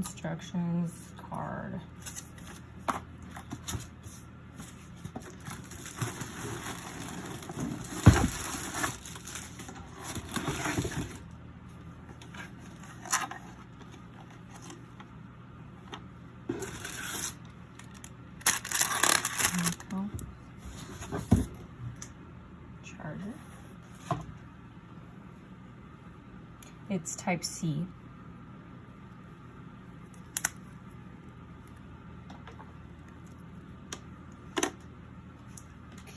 instructions card. Charger. It's type C.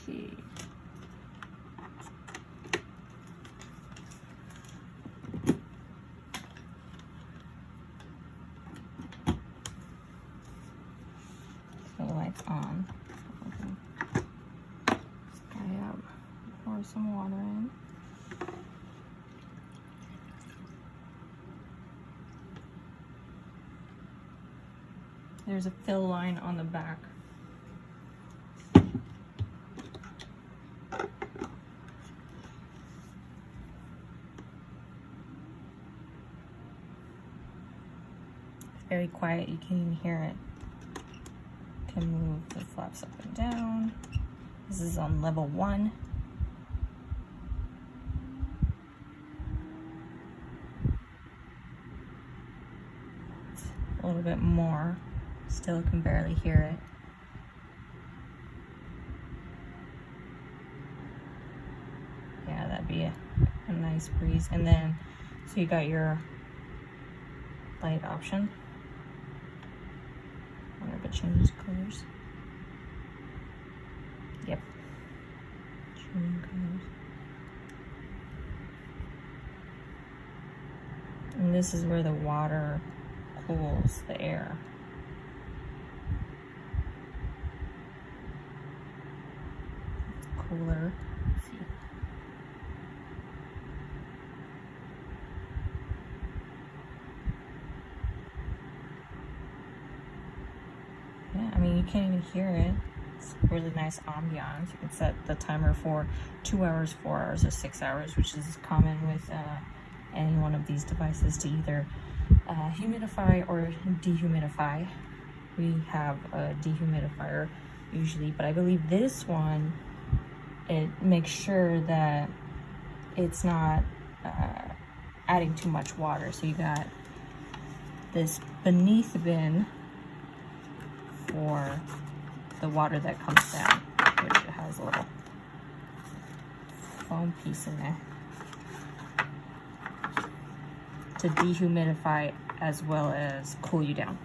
Okay. So the light's on. Pour some water in. There's a fill line on the back. It's very quiet, you can't even hear it. You can move the flaps up and down. This is on level 1. A little bit more. Still can barely hear it. Yeah, that'd be a nice breeze. And then, so you got your light option. I wonder if it changes colors. Yep. Changing colors. And this is where the water cools the air. It's cooler. Let's see. Yeah, I mean, you can't even hear it. It's really nice ambiance. You can set the timer for 2 hours, 4 hours, or 6 hours, which is common with any one of these devices to either humidify or dehumidify. We have a dehumidifier usually, but I believe this one, it makes sure that it's not adding too much water. So you got this beneath bin for the water that comes down, which it has a little foam piece in there to dehumidify as well as cool you down.